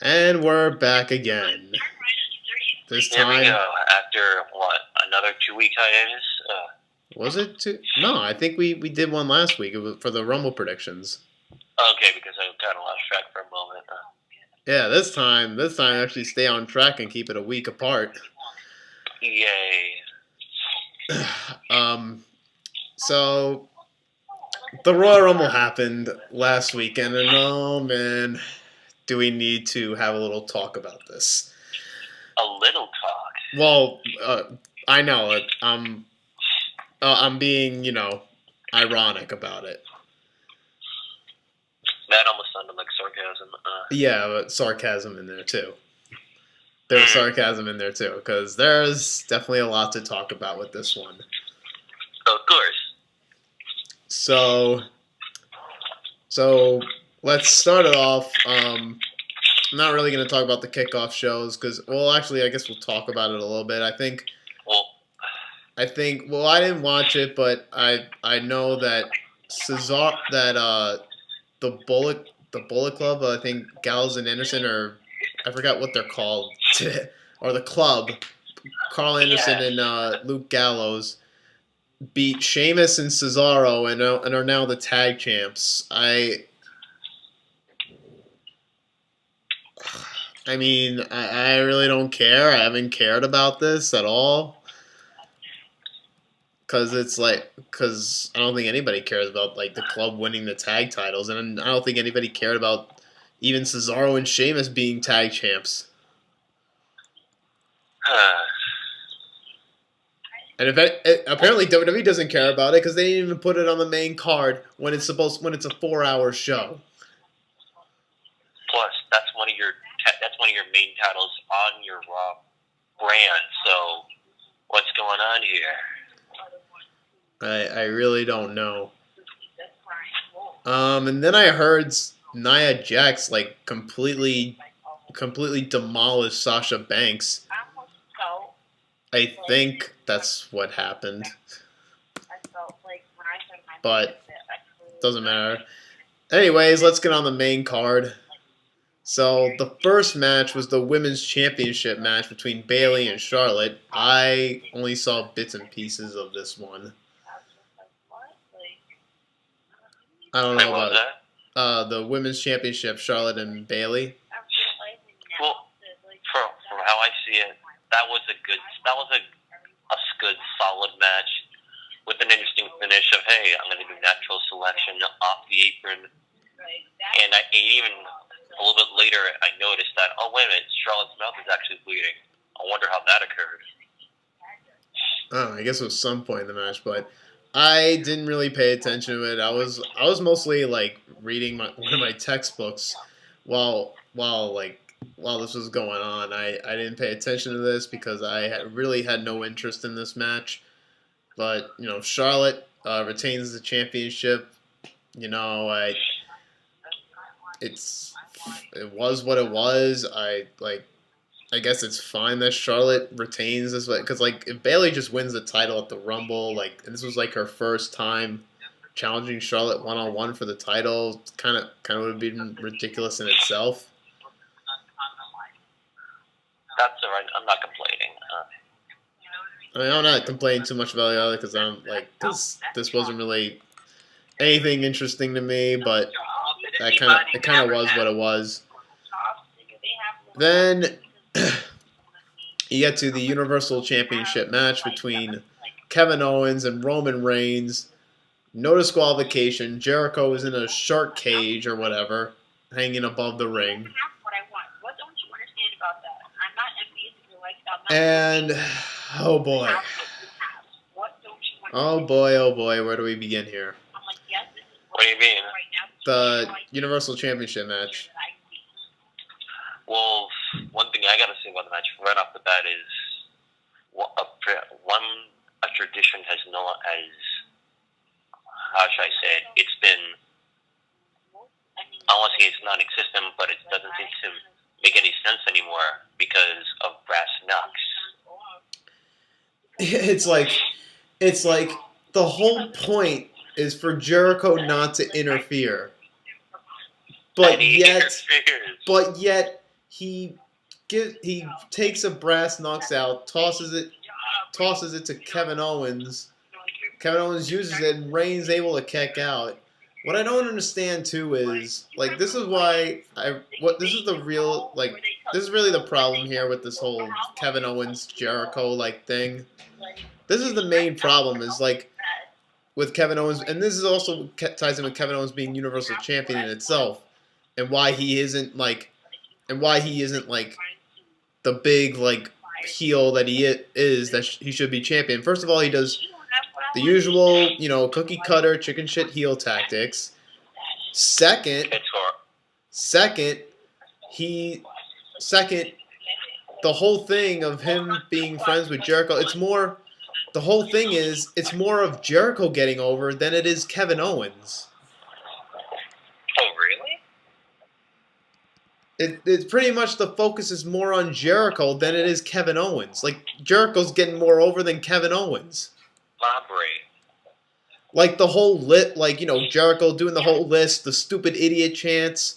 And we're back again. This Here we time, go. After what? Another 2 week hiatus? was it two? No, I think we did one last week. It was for the Rumble predictions. Okay, because I kind of lost track for a moment. Yeah, this time actually stay on track and keep it a week apart. Yay. So the Royal Rumble happened last weekend, and oh man, do we need to have a little talk about this? A little talk. Well, I know it. I'm being, ironic about it. That almost sounded like sarcasm. Yeah, but sarcasm in there too. There's sarcasm in there too, because there's definitely a lot to talk about with this one. Of course. So let's start it off. I'm not really going to talk about the kickoff shows because, well, actually, I guess we'll talk about it a little bit. I think. Well, I didn't watch it, but I know that the Bullet Club, I think Gallows and Anderson, or I forgot what they're called, or the club, Carl Anderson and Luke Gallows beat Sheamus and Cesaro and are now the tag champs. I mean, I really don't care. I haven't cared about this at all. Because I don't think anybody cares about like the club winning the tag titles, and I don't think anybody cared about even Cesaro and Sheamus being tag champs. And apparently WWE doesn't care about it because they didn't even put it on the main card when it's a 4-hour show. Plus, that's one of your main titles on your Raw brand. So, what's going on here? I really don't know. And then I heard Nia Jax like completely demolished Sasha Banks. I think that's what happened. But doesn't matter. Anyways, let's get on the main card. So the first match was the women's championship match between Bayley and Charlotte. I only saw bits and pieces of this one. I don't know about the women's championship, Charlotte and Bayley. Well, from how I see it, that was a good solid match with an interesting finish of, hey, I'm going to do natural selection off the apron. And even a little bit later, I noticed that, oh, wait a minute, Charlotte's mouth is actually bleeding. I wonder how that occurred. Oh, I guess it was some point in the match, but I didn't really pay attention to it. I was mostly like reading one of my textbooks while this was going on. I didn't pay attention to this because I really had no interest in this match. But Charlotte retains the championship. It was what it was. I guess it's fine that Charlotte retains this way because if Bayley just wins the title at the Rumble, and this was her first time challenging Charlotte 1-on-1 for the title, kind of would have been ridiculous in itself. That's all right. I'm not complaining. I mean, I'm not complaining too much about the other because this wasn't really anything interesting to me, but it kind of was what it was. Then you get to the Universal Championship match between Kevin Owens and Roman Reigns. No disqualification. Jericho is in a shark cage or whatever, hanging above the ring. And oh boy, where do we begin here? What do you mean? The Universal Championship match. Well, one thing I got to say about the match right off the bat is a tradition has known as, how should I say it? It's been, I don't want to say it's non-existent, but it doesn't seem to make any sense anymore because of brass knucks. It's like the whole point is for Jericho not to interfere. But yet he he takes a brass knucks out, tosses it to Kevin Owens. Kevin Owens uses it, and Reigns able to kick out. What I don't understand too is like this is why this is the real this is really the problem here with this whole Kevin Owens Jericho thing. This is the main problem is like with Kevin Owens, and this is also ties in with Kevin Owens being Universal Champion in itself, and why he isn't like the big heel that he is that he should be champion. First of all, he does the usual, cookie cutter chicken shit heel tactics. Second, the whole thing of him being friends with Jericho. The whole thing is it's more of Jericho getting over than it is Kevin Owens. Oh, really? It's pretty much the focus is more on Jericho than it is Kevin Owens. Like Jericho's getting more over than Kevin Owens. Elaborate. Like the whole Jericho doing the whole list, the stupid idiot chants.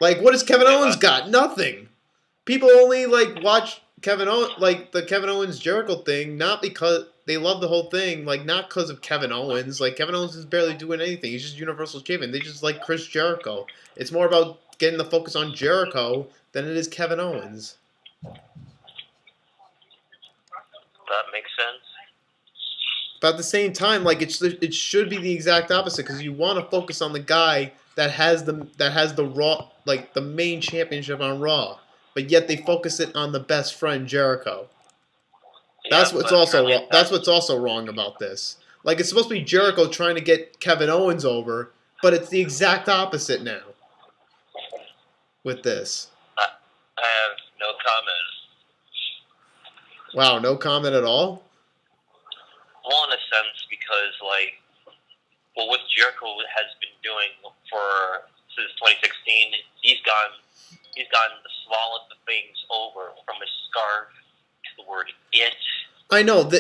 Like, what has Kevin Owens got? Nothing. People only watch Kevin Owens, the Kevin Owens Jericho thing, not because they love the whole thing, not because of Kevin Owens. Like Kevin Owens is barely doing anything. He's just Universal Champion. They just like Chris Jericho. It's more about getting the focus on Jericho than it is Kevin Owens. That makes sense. But at the same time, it should be the exact opposite because you want to focus on the guy that has the Raw, the main championship on Raw, but yet they focus it on the best friend Jericho. That's what's also wrong about this. Like it's supposed to be Jericho trying to get Kevin Owens over, but it's the exact opposite now. With this, I have no comment. Wow, no comment at all. Well, in a sense, because what Jericho has been doing since 2016, he's gotten the smallest of things over, from his scarf to the word "it." I know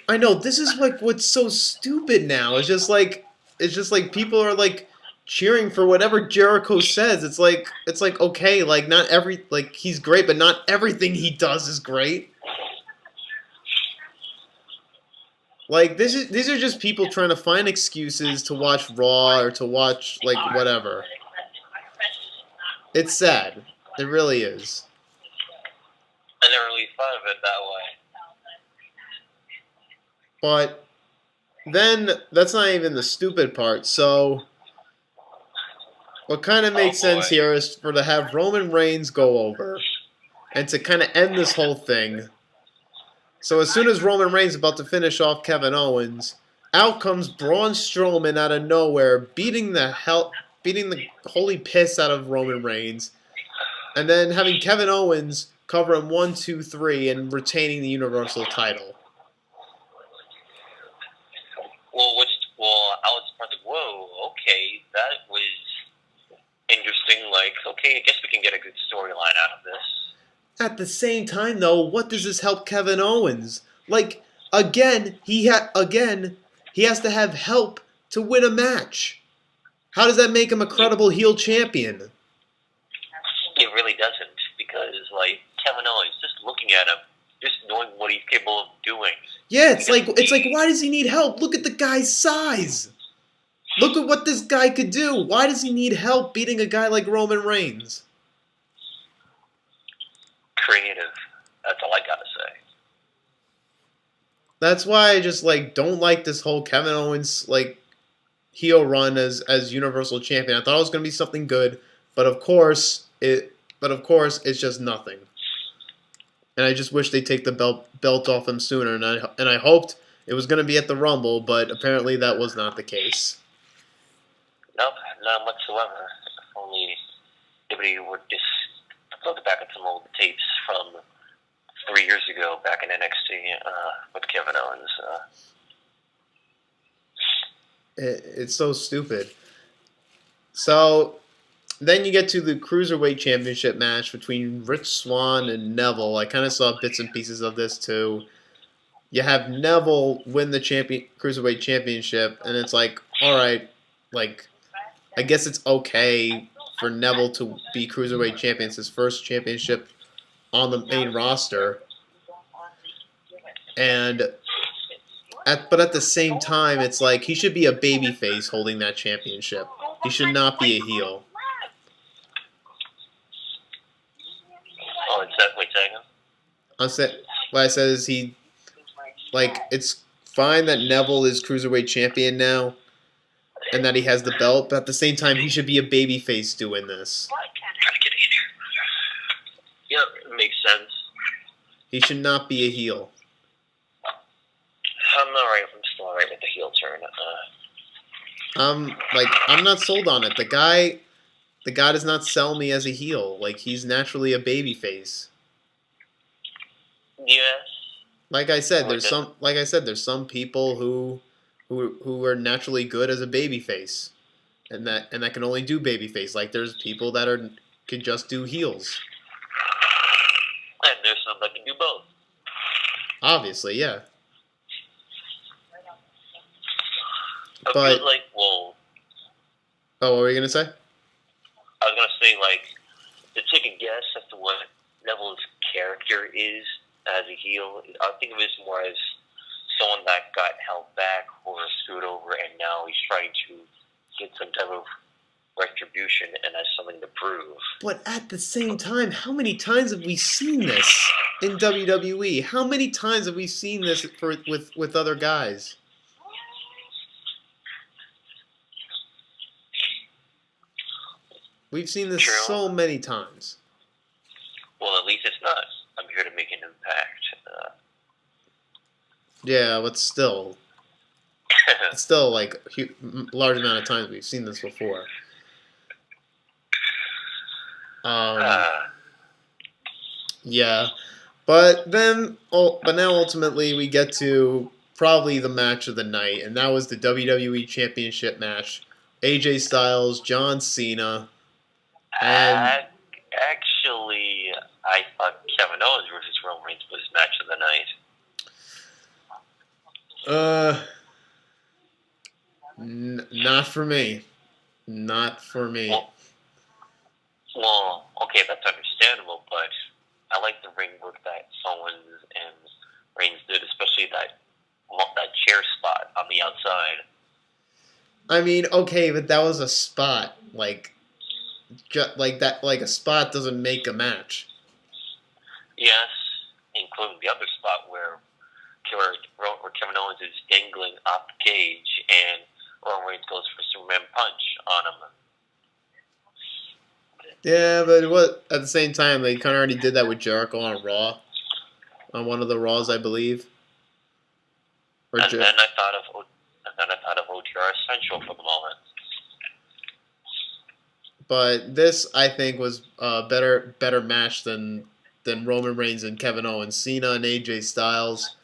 I know this is what's so stupid now. It's just like people are cheering for whatever Jericho says. It's like okay, not every he's great, but not everything he does is great. These are just people trying to find excuses to watch Raw or to watch whatever. It's sad. It really is. I never really thought of it that way. But then that's not even the stupid part. So what kind of makes sense here is to have Roman Reigns go over and to kind of end this whole thing. So as soon as Roman Reigns is about to finish off Kevin Owens, out comes Braun Strowman out of nowhere, beating the holy piss out of Roman Reigns, and then having Kevin Owens cover him 1, 2, 3 and retaining the Universal title. I was like, whoa, okay, that was interesting. Okay, I guess we can get a good storyline out of this. At the same time, though, what does this help Kevin Owens? Again, he has to have help to win a match. How does that make him a credible heel champion? It really doesn't, because Kevin Owens, just looking at him, just knowing what he's capable of doing. Yeah, it's like why does he need help? Look at the guy's size. Look at what this guy could do. Why does he need help beating a guy like Roman Reigns? Creative. That's all I gotta say. That's why I just don't like this whole Kevin Owens heel run as Universal Champion. I thought it was gonna be something good, but of course it's just nothing. And I just wish they'd take the belt off him sooner. And I hoped it was gonna be at the Rumble, but apparently that was not the case. Nope, not whatsoever. If only everybody would just look back at some old tapes from 3 years ago back in NXT with Kevin Owens. It's so stupid. So then you get to the Cruiserweight Championship match between Rich Swann and Neville. I kind of saw bits and pieces of this too. You have Neville win the Cruiserweight Championship, and it's all right, I guess it's okay for Neville to be Cruiserweight champion. It's his first championship on the main roster. But at the same time, it's like he should be a babyface holding that championship. He should not be a heel. Oh, it's that. Wait a second. What I said is it's fine that Neville is Cruiserweight champion now, and that he has the belt, but at the same time, he should be a babyface doing this. Yep, it makes sense. He should not be a heel. I'm still alright with the heel turn. I'm not sold on it. The guy does not sell me as a heel. Like, he's naturally a babyface. Yes. Like I said, there's some people who are naturally good as a babyface, and that can only do babyface. Like, there's people that could just do heels. And there's some that can do both. Obviously, yeah. But whoa. Oh, what were you gonna say? I was gonna say, to take a guess as to what Neville's character is as a heel, I think of it more as someone that got held back or screwed over, and now he's trying to get some type of retribution and has something to prove. But at the same time, how many times have we seen this in WWE? How many times have we seen this with other guys? We've seen this so many times. Well, at least it's not. I'm here to make an impact. Yeah, but still. It's still like a large amount of times we've seen this before. Yeah. But now ultimately we get to probably the match of the night, and that was the WWE Championship match. AJ Styles, John Cena. And actually, I thought Kevin Owens versus Roman Reigns was match of the night. Not for me. Not for me. Well, okay, that's understandable, but I like the ring work that Owens and Reigns did, especially that chair spot on the outside. I mean, okay, but that was a spot. A spot doesn't make a match. Yes, including the other spot where Kevin Owens is dangling off the cage and Roman Reigns goes for Superman punch on him. Yeah, but at the same time, they kind of already did that with Jericho on Raw, on one of the Raws, I believe. Then I thought of OTR Central for the moment. But this, I think, was a better match than Roman Reigns and Kevin Owens, Cena and AJ Styles.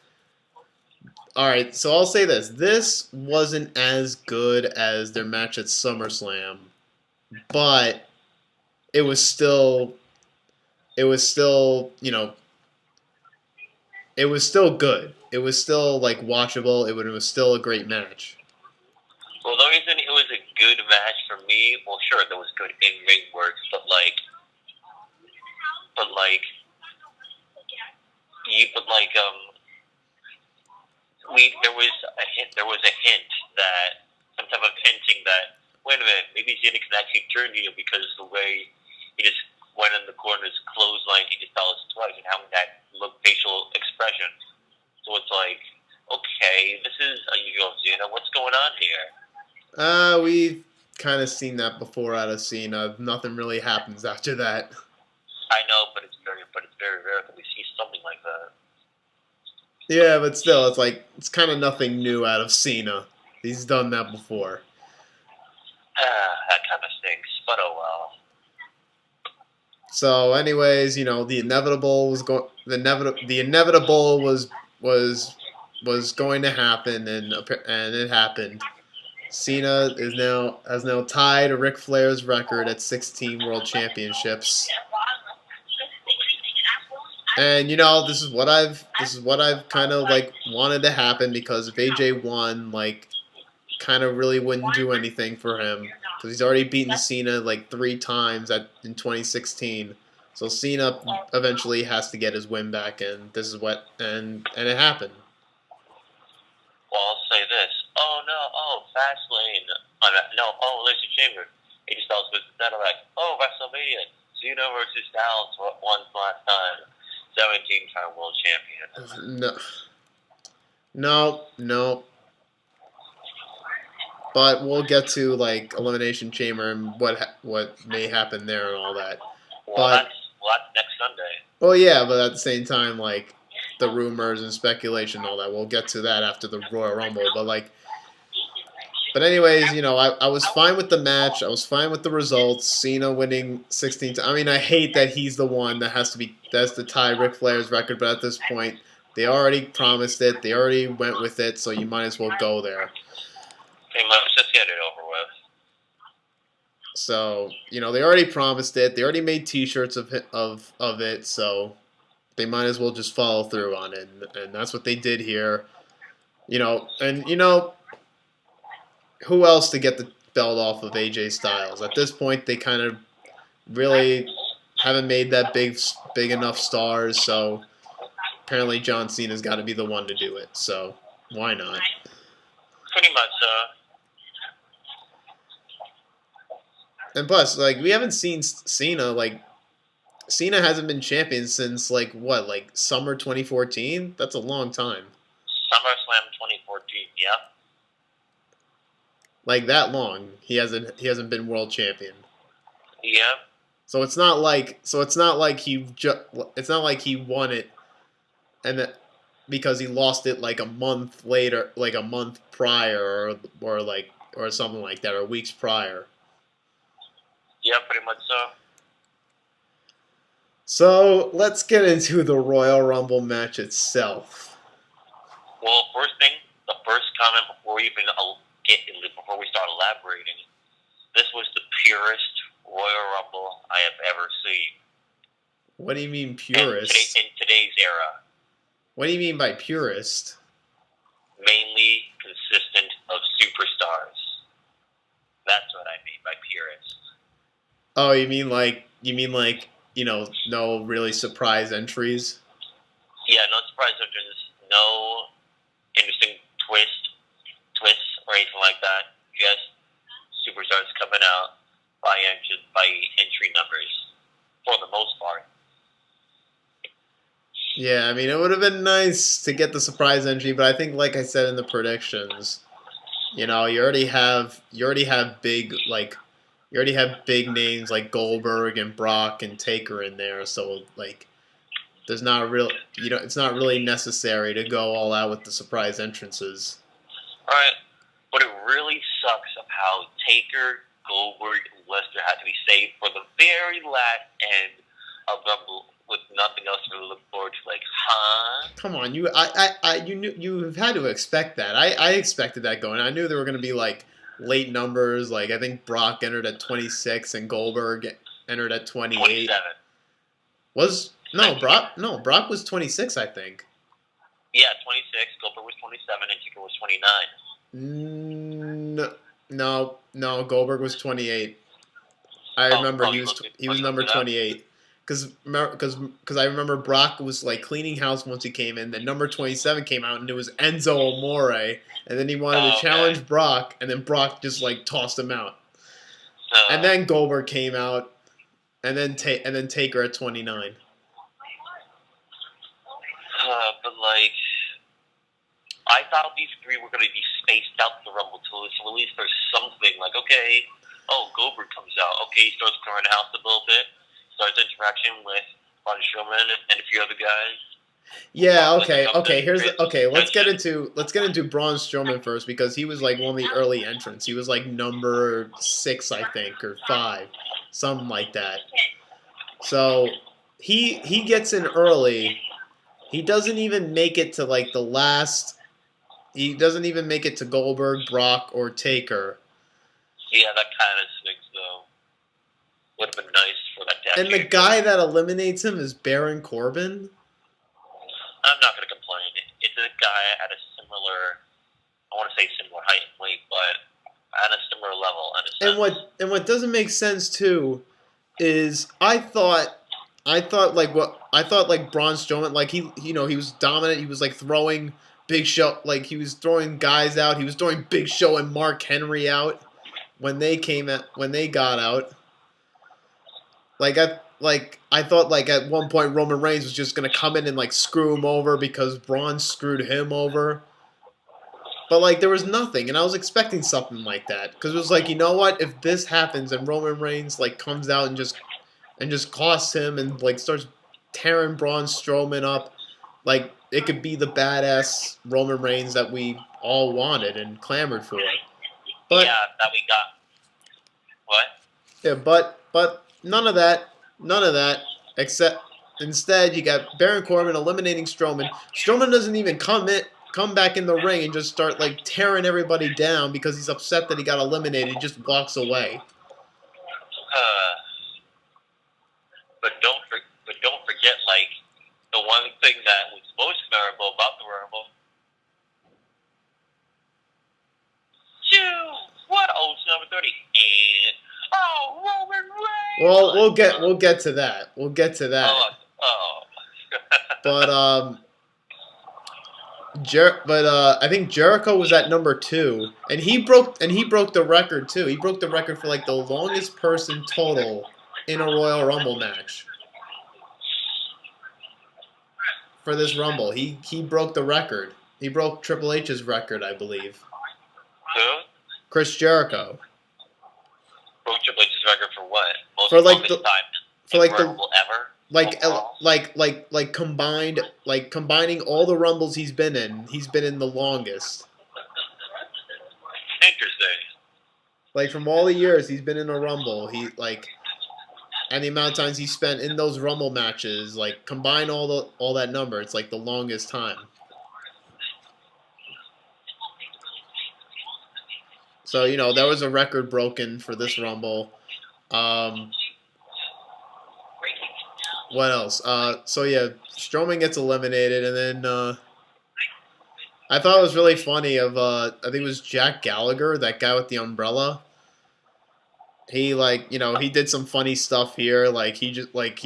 All right, so I'll say this: this wasn't as good as their match at SummerSlam, but it was still good. It was still watchable. It was still a great match. Well, the reason it was a good match for me, well, sure, there was good in-ring work, but there was a hint that some type of hinting that wait a minute, maybe Cena can actually turn heel because the way he just went in the corner's clothesline, he just fell twice, and having that facial expression. So it's like, okay, this is unusual, Cena. What's going on here? We've kind of seen that before out of Cena. Nothing really happens after that. I know, but it's very rare that we see something like that. Yeah, but still, it's kind of nothing new out of Cena. He's done that before. That kind of stinks, but oh well. So, anyways, the inevitable was going to happen, and it happened. Cena has now tied Ric Flair's record at 16 World Championships. And this is what I've kind of wanted to happen, because if AJ won, kind of really wouldn't do anything for him. because he's already beaten Cena like 3 times in 2016. So Cena eventually has to get his win back, and this is what and it happened. Well, I'll say this. Oh no! Oh, Fastlane. No. Oh, Elimination Chamber. AJ Styles was that like. Oh, Wrestlemania. Cena versus Styles once last time. 17-time world champion. No. But we'll get to like Elimination Chamber and what may happen there and all that. Well, that's next Sunday. Well, yeah, but at the same time, like the rumors and speculation and all that, we'll get to that after the Royal Rumble. But anyways, I was fine with the match. I was fine with the results. Cena winning 16 times. I mean, I hate that he's the one that's to tie Ric Flair's record, but at this point, they already promised it. They already went with it, so you might as well go there. Pretty much, just get it over with. So, they already promised it. They already made T-shirts of it, so they might as well just follow through on it. And that's what they did here. Who else to get the belt off of AJ Styles? At this point, they kind of really haven't made that big enough stars, so apparently John Cena's got to be the one to do it. So why not? Pretty much, And plus, like, we haven't seen Cena, like, Cena hasn't been champion since, like, what, like, summer 2014? That's a long time. SummerSlam 2014, yeah. Like, that long, he hasn't been world champion. Yeah. So it's not like he won it, and that because he lost it like a month later, like a month prior, or something like that, or weeks prior. Yeah, pretty much so. So let's get into the Royal Rumble match itself. Well, the first comment before we start elaborating, this was the purest Royal Rumble I have ever seen. What do you mean purist? In today's era. What do you mean by purist? Mainly consistent of superstars. That's what I mean by purist. Oh, you mean like no really surprise entries? Yeah, no surprise entries, no interesting twists or anything like that. Just superstars coming out by entry numbers for the most part. Yeah, I mean, it would have been nice to get the surprise entry, but I think, like I said in the predictions, you already have big names like Goldberg and Brock and Taker in there, so like, there's not a real, it's not really necessary to go all out with the surprise entrances. All right, but it really sucks of how Taker, Goldberg, and Lesnar had to be saved for the very last end of Rumble with nothing else to look forward to. Like, huh? Come on, you've had to expect that. I expected that going. I knew there were going to be like late numbers. Like I think Brock entered at 26 and Goldberg entered at 28. 27. Brock was 26, I think. Yeah, 26. Goldberg was 27 and Taker was 29. No, Goldberg was 28. I remember he was number 28. Because I remember Brock was like cleaning house once he came in. Then number 27 came out and it was Enzo Amore, and then he wanted to challenge Brock, and then Brock just like tossed him out. And then Goldberg came out, and then Taker at 29. But like, I thought these three were going to be spaced out the Rumble so at least there's something like, okay, Goldberg comes out, okay, he starts clearing the house a little bit. Starts interaction with Braun Strowman and a few other guys. Yeah, okay. Let's get into Braun Strowman first because he was like one of the early entrants. He was like number 6, I think, or 5, something like that. So he gets in early. He doesn't even make it to like the last. He doesn't even make it to Goldberg, Brock, or Taker. Yeah, that kind of stinks though. Would have been nice for that decade. And the guy that eliminates him is Baron Corbin? I'm not going to complain. It's a guy at a similar, I want to say similar height and weight, but at a similar level. what doesn't make sense too is I thought like Braun Strowman, like he was dominant. He was like throwing Big Show, like he was throwing guys out. He was throwing Big Show and Mark Henry out when they got out. I thought like at one point Roman Reigns was just gonna come in and like screw him over because Braun screwed him over. But like there was nothing, and I was expecting something like that because it was like, you know what? If this happens and Roman Reigns like comes out and just costs him and like starts tearing Braun Strowman up, like it could be the badass Roman Reigns that we all wanted and clamored for. But yeah, that we got. What? yeah, but none of that, none of that. Except instead, you got Baron Corbin eliminating Strowman. Strowman doesn't even come back in the ring and just start like tearing everybody down because he's upset that he got eliminated. He just walks away. But don't forget, like the one thing that was most memorable about the Rumble. What? Oh, it's number 30. And Roman Reigns. Well, we'll get to that. We'll get to that. Oh. But I think Jericho was at number 2, and he broke the record too. He broke the record for like the longest person total in a Royal Rumble match. For this Rumble, he broke the record. He broke Triple H's record, I believe. Who? Chris Jericho. Broke Triple H's record for what? Most For like the time for like the Rumble ever. Like combining all the Rumbles he's been in the longest. Interesting. Like from all the years he's been in a Rumble, and the amount of times he spent in those Rumble matches, like combine all that number, it's like the longest time. So there was a record broken for this Rumble. What else? So yeah, Strowman gets eliminated, and then I thought it was really funny. I think it was Jack Gallagher, that guy with the umbrella. He he did some funny stuff here. Like he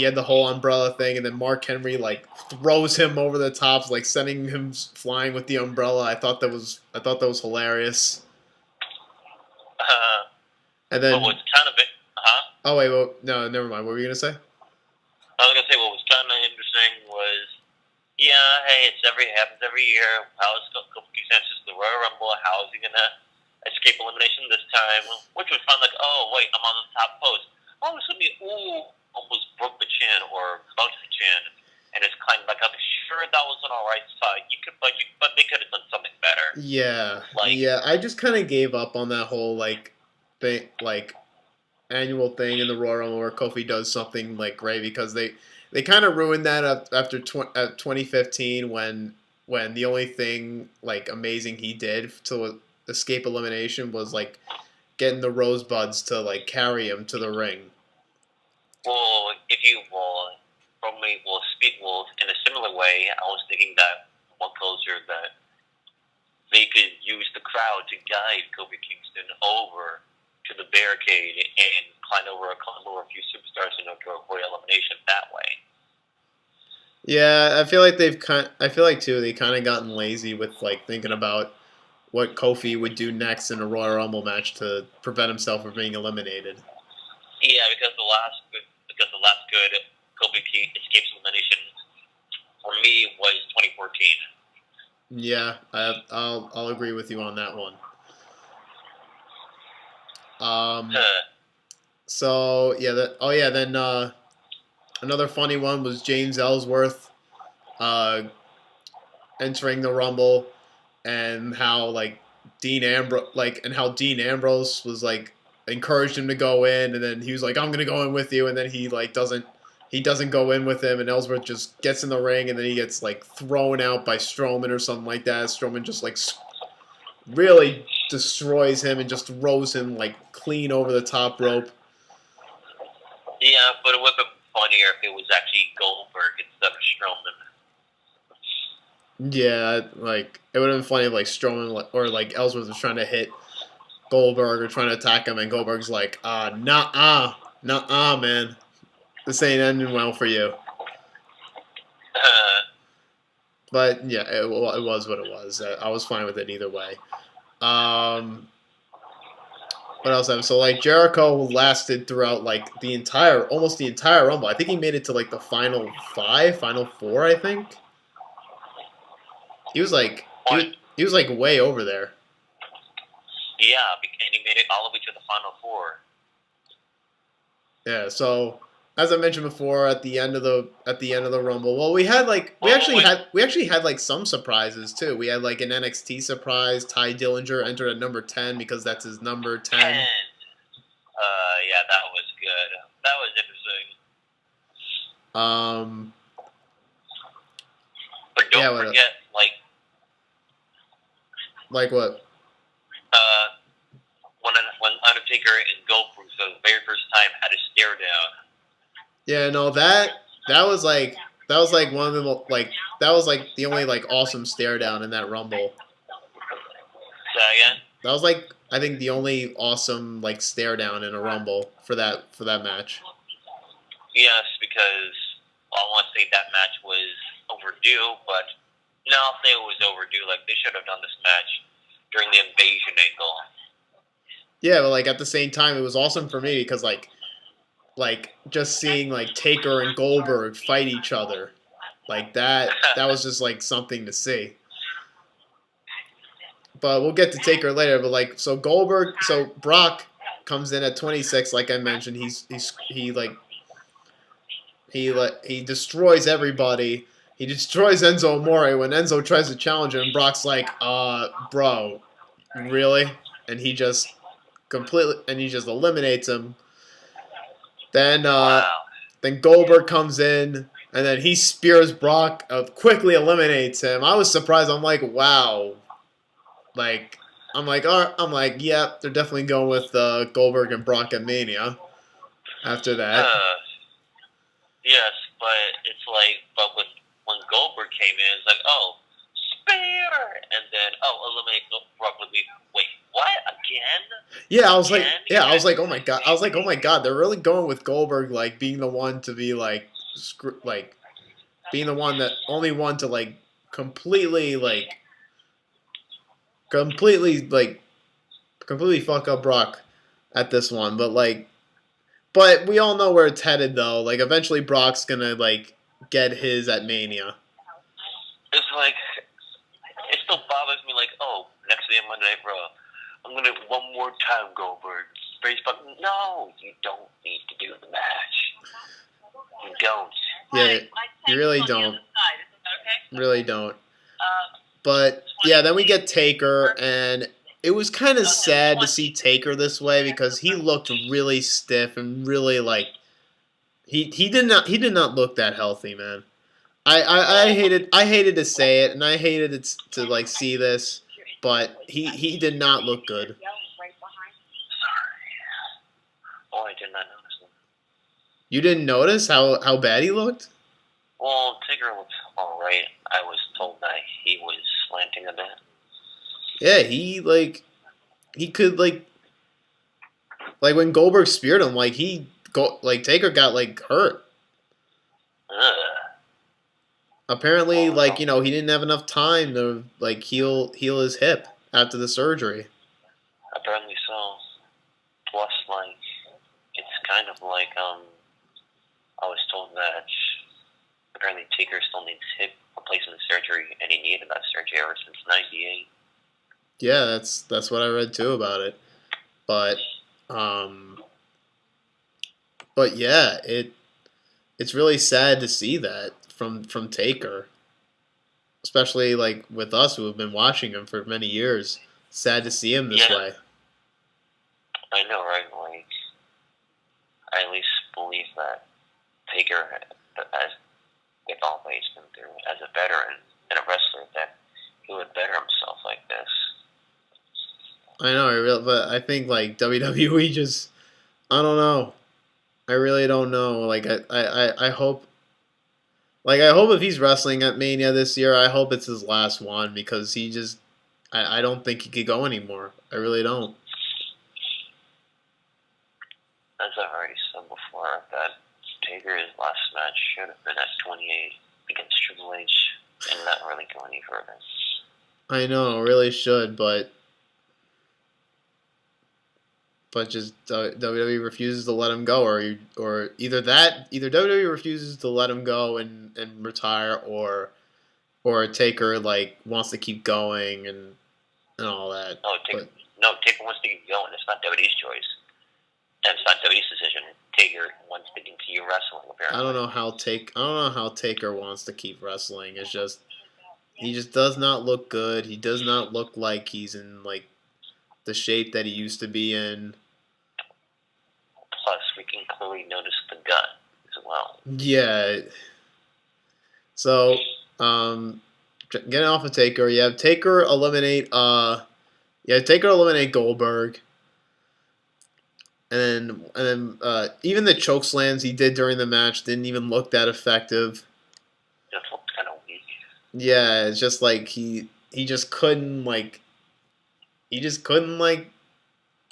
had the whole umbrella thing, and then Mark Henry like throws him over the top, like sending him flying with the umbrella. I thought that was hilarious. And then what was kind of it? Oh wait, well no, never mind. What were you gonna say? I was gonna say what was kind of interesting was, hey, happens every year. How is Kofi Sanchez the Royal Rumble? How is he gonna escape elimination this time? Which was fun. Like, oh wait, I'm on the top post. Oh, it's gonna be almost broke the chin or bumped the chin, and it's climbed back up. Sure, that was an alright spot. But they could have done something better. Yeah, I just kind of gave up on that whole thing, annual thing in the Royal Rumble where Kofi does something like great, because they kind of ruined that after 2015 when the only thing like amazing he did to escape elimination was like getting the Rosebuds to like carry him to the ring. Well, if you speak in a similar way, I was thinking that one closer that they could use the crowd to guide Kofi Kingston over to the barricade and climb over a few superstars and to avoid elimination that way. Yeah, I feel like they kind of gotten lazy with like thinking about what Kofi would do next in a Royal Rumble match to prevent himself from being eliminated. Yeah, because the last good Kofi escapes elimination for me was 2014. Yeah, I'll agree with you on that one. So yeah, then another funny one was James Ellsworth entering the Rumble, and how Dean Ambrose was like encouraged him to go in, and then he was like, I'm gonna go in with you, and then he doesn't go in with him, and Ellsworth just gets in the ring, and then he gets like thrown out by Strowman or something like that. Strowman just like really destroys him and just throws him like clean over the top rope. Yeah, but it would have been funnier if it was actually Goldberg instead of Strowman. Yeah, like it would have been funny if like Strowman or like Ellsworth was trying to hit Goldberg are trying to attack him, and Goldberg's like, nah, man, this ain't ending well for you. But yeah, it was what it was. I was fine with it either way. What else happened? So like Jericho lasted throughout like almost the entire Rumble. I think he made it to like the final four. I think he was like he was like way over there. Yeah, and he made it all the way to the final four. Yeah. So as I mentioned before, at the end of the Rumble, well, we actually had like some surprises too. We had like an NXT surprise. Ty Dillinger entered at number 10 because that's his number 10. Yeah, that was good. That was interesting. But don't forget, like what? When Undertaker and Goldberg for the very first time had a stare down. Yeah, no, that was like one of the that was like the only like awesome stare down in that Rumble. Say again? That was like I think the only awesome like stare down in a Rumble for that match. Yes, because I want to say that match was overdue, but no, I'll say it was overdue. Like they should have done this match during the invasion angle. Yeah, but like at the same time, it was awesome for me because like just seeing like Taker and Goldberg fight each other, like that was just like something to see. But we'll get to Taker later. But like so Brock comes in at 26, like I mentioned. He destroys everybody. He destroys Enzo Amore when Enzo tries to challenge him. Brock's like, bro, really? And he just eliminates him. Then Goldberg comes in, and then he spears Brock, quickly eliminates him. I was surprised. I'm like, wow. Like, yeah, they're definitely going with Goldberg and Brock at Mania. After that. Yes, but when Goldberg came in, it's like, oh, spear, and then eliminate Brock. Wait, what again? Yeah, I was like, oh my god. Oh my god, they're really going with Goldberg, like being the one to be like, being the one only one to like completely fuck up Brock at this one. But we all know where it's headed though. Like eventually Brock's gonna like get his at Mania. It's like it still bothers me. Like, oh, next day on Monday Night Raw, I'm gonna one more time Goldberg. No, you don't need to do the match. You don't. Yeah, you really don't. Really don't. But yeah, then we get Taker, and it was kind of sad to see Taker this way because he looked really stiff and really like he did not look that healthy, man. I hated to say it, and I hated it to like see this, but he did not look good. Oh, I did not notice him. You didn't notice how bad he looked? Well, Taker looked alright. I was told that he was slanting a bit. Yeah, he could like when Goldberg speared him, Taker got like hurt. Apparently, he didn't have enough time to like heal his hip after the surgery. Apparently so. Plus, it's kind of like I was told that apparently Taker still needs hip replacement surgery, and he needed that surgery ever since '98. Yeah, that's what I read too about it. But yeah, it's really sad to see that from Taker, especially like with us who have been watching him for many years. Sad to see him this way. I know, right? I at least believe that Taker, as with all that he's been through, as a veteran and a wrestler, that he would better himself like this. I know, but I think like WWE just, I don't know. I really don't know. Like I hope. Like I hope if he's wrestling at Mania this year, I hope it's his last one because I don't think he could go anymore. I really don't. as I've already said before, that Taker's last match should have been at 28 against Triple H and not really go any further. I know, really should, but just WWE refuses to let him go, or either WWE refuses to let him go and retire, or Taker like wants to keep going and all that. Taker wants to keep going. It's not WWE's choice, and it's not WWE's decision. Taker wants to continue wrestling. Apparently, I don't know how Taker wants to keep wrestling. It's just he just does not look good. He does not look like he's in like the shape that he used to be in. Plus, we can clearly notice the gut as well. Yeah. So, getting off of Taker, you have Taker eliminate Goldberg. And then even the choke slams he did during the match didn't even look that effective. Just looked kind of weak. Yeah, it's just like he just couldn't like I don't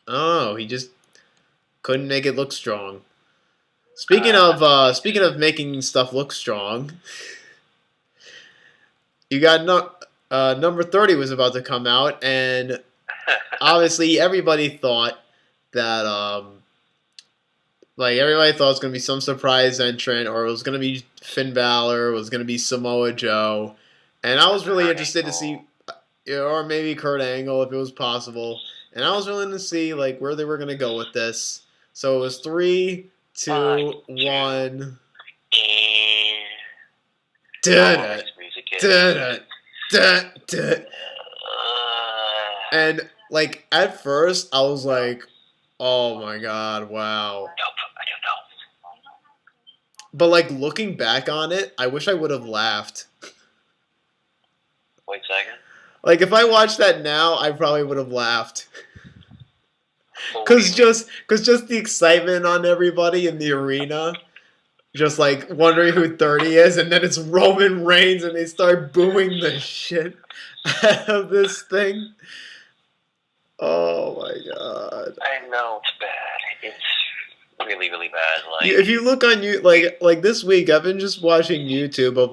know, he just couldn't make it look strong. Speaking of making stuff look strong, you got number 30 was about to come out, and obviously everybody thought that everybody thought it was gonna be some surprise entrant, or it was gonna be Finn Balor, or it was gonna be Samoa Joe, and I was really interested to see, or maybe Kurt Angle if it was possible, and I was willing to see like where they were gonna go with this. So it was 3, 2, 1. And like at first, I was like, "Oh my god, wow!" I don't know. But like looking back on it, I wish I would have laughed. Wait a second. Like if I watched that now, I probably would have laughed. Cause just the excitement on everybody in the arena, just like wondering who 30 is, and then it's Roman Reigns, and they start booing the shit out of this thing. Oh my god! I know it's bad. It's really, really bad. Like if you look on you, like this week, I've been just watching YouTube of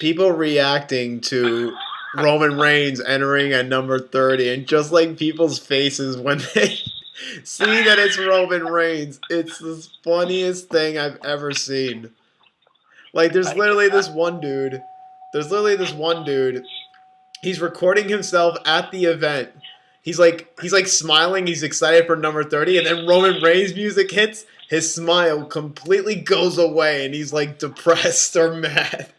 people reacting to Roman Reigns entering at number 30, and just like people's faces when they see that it's Roman Reigns, it's the funniest thing I've ever seen. Like there's literally this one dude. He's recording himself at the event. He's like smiling, he's excited for number 30, and then Roman Reigns music hits, his smile completely goes away, and he's like depressed or mad.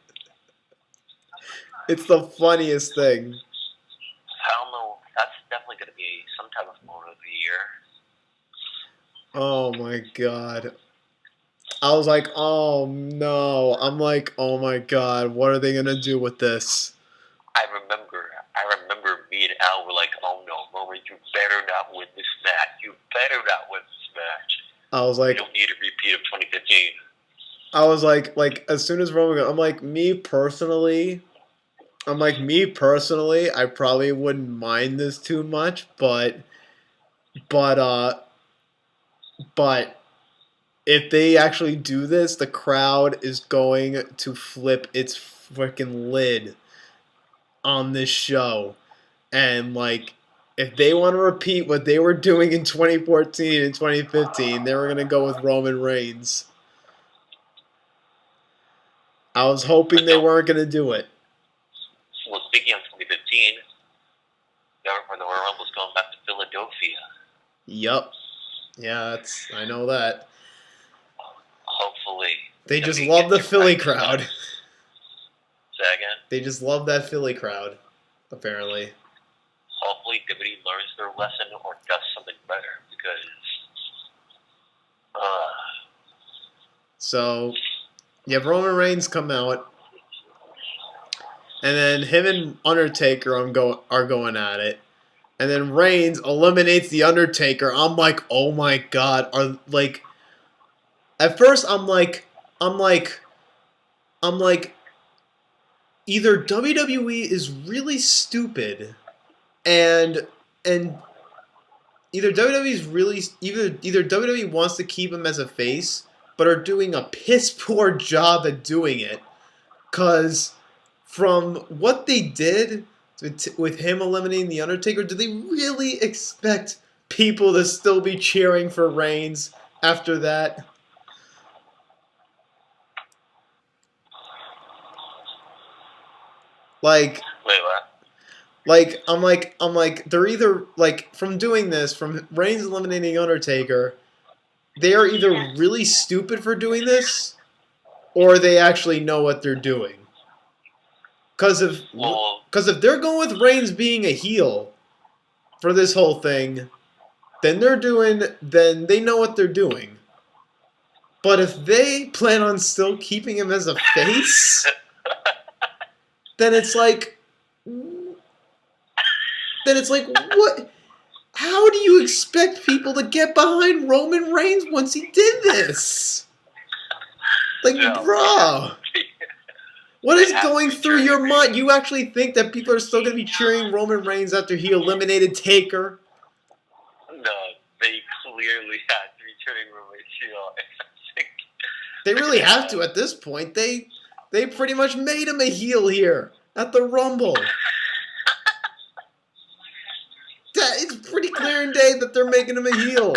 It's the funniest thing. I don't know. That's definitely going to be some type of moment of the year. Oh my god. I was like, oh no. I'm like, oh my god, what are they going to do with this? I remember me and Al were like, oh no, Roman, you better not win this match. You better not win this match. I was like, you don't need a repeat of 2015. I was like, as soon as Roman, I'm like, me personally, I probably wouldn't mind this too much, but if they actually do this, the crowd is going to flip its freaking lid on this show. And like if they want to repeat what they were doing in 2014 and 2015, they were going to go with Roman Reigns. I was hoping they weren't going to do it. Well, speaking of 2015, the Royal Rumble's going back to Philadelphia. Yup. Yeah, I know that. Hopefully. They just love the Philly crowd. Say again? They just love that Philly crowd, apparently. Hopefully WWE learns their lesson or does something better, because So you have Roman Reigns come out, and then him and Undertaker are going at it, and then Reigns eliminates the Undertaker. I'm like, oh my god! At first I'm like, either WWE is really stupid, and either WWE's really either WWE wants to keep him as a face, but are doing a piss poor job at doing it. Cause from what they did with him eliminating the Undertaker, do they really expect people to still be cheering for Reigns after that? Like, Wait, what? I'm like, they're either like from doing this, from Reigns eliminating Undertaker, they are either really stupid for doing this, or they actually know what they're doing. Because if Well, because if they're going with Reigns being a heel for this whole thing, then they know what they're doing. But if they plan on still keeping him as a face, then it's like what? How do you expect people to get behind Roman Reigns once he did this? Like, no. bruh, what is They have to going be through your cheering. mind? You actually think that people are still going to be cheering Roman Reigns after he eliminated Taker? No, they clearly had to be turning Roman heel. They really have to at this point. They pretty much made him a heel here at the Rumble. It's pretty clear in day that they're making him a heel.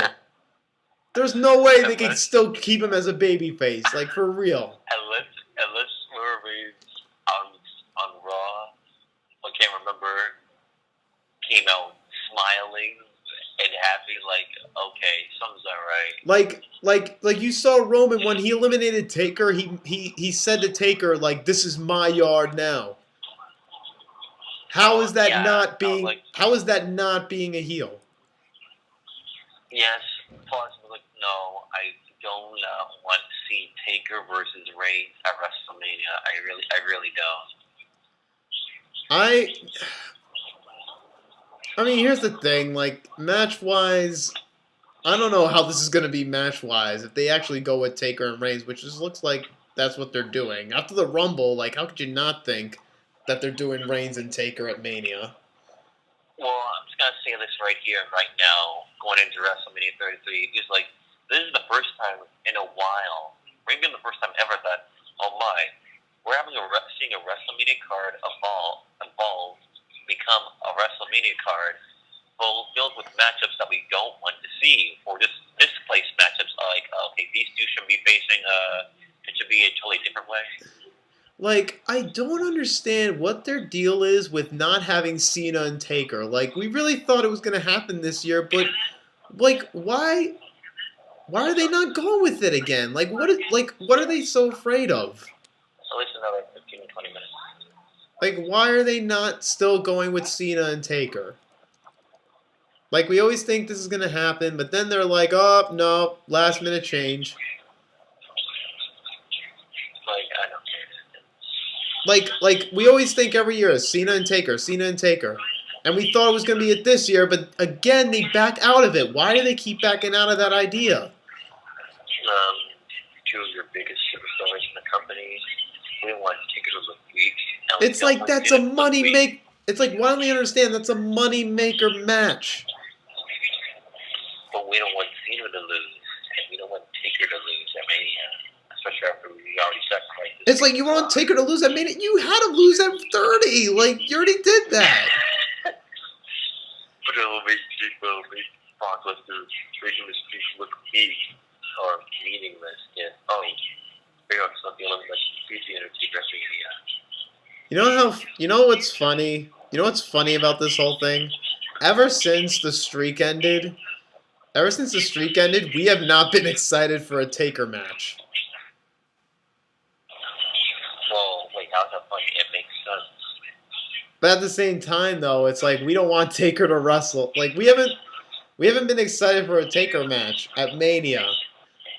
There's no way they could still keep him as a babyface, like for real. Unless Roman on Raw, I can't remember, came out smiling and happy, like, okay, something's alright. Like you saw Roman when he eliminated Taker. He said to Taker, like, "This is my yard now." How is that How is that not being a heel? Yes, possibly. Like, no, I don't want to see Taker versus Reigns at WrestleMania. I really don't. I mean, here's the thing. Like, match wise, I don't know how this is going to be match wise if they actually go with Taker and Reigns, which just looks like that's what they're doing after the Rumble. Like, how could you not think that they're doing Reigns and Taker at Mania? Well, I'm just gonna say this right here, right now, going into WrestleMania 33. It's like this is the first time in a while, maybe the first time ever that, oh my, we're seeing a WrestleMania card evolve, become a WrestleMania card filled with matchups that we don't want to see, or just displaced matchups. Like, okay, these two should be facing. It should be a totally different way. Like, I don't understand what their deal is with not having Cena and Taker. Like, we really thought it was going to happen this year, but like, why are they not going with it again? Like, what are they so afraid of? At least another 15 to 20 minutes. Like, why are they not still going with Cena and Taker? Like, we always think this is going to happen, but then they're like, oh, no, last minute change. Like, I don't care. Like we always think every year, Cena and Taker, Cena and Taker. And we thought it was going to be it this year, but again, they back out of it. Why do they keep backing out of that idea? Two of your biggest superstars in the company, we want Taker to look weak. It's like that's a money make. It's like, why don't they understand that's a money maker match? But we don't want Cena to lose, and we don't want Taker to lose at Mania, especially after we already sacrificed. It's like you want Taker to lose at Mania. You had to lose at 30. Like, you already did that. But it'll make Brock Lesnar making this piece look weak or meaningless. And Brock's not the only one that can beat the Undertaker at Mania. You know what's funny? You know what's funny about this whole thing? Ever since the streak ended, we have not been excited for a Taker match. Well, wait, how's that funny? It makes sense. But at the same time, though, it's like we don't want Taker to wrestle. Like, we haven't been excited for a Taker match at Mania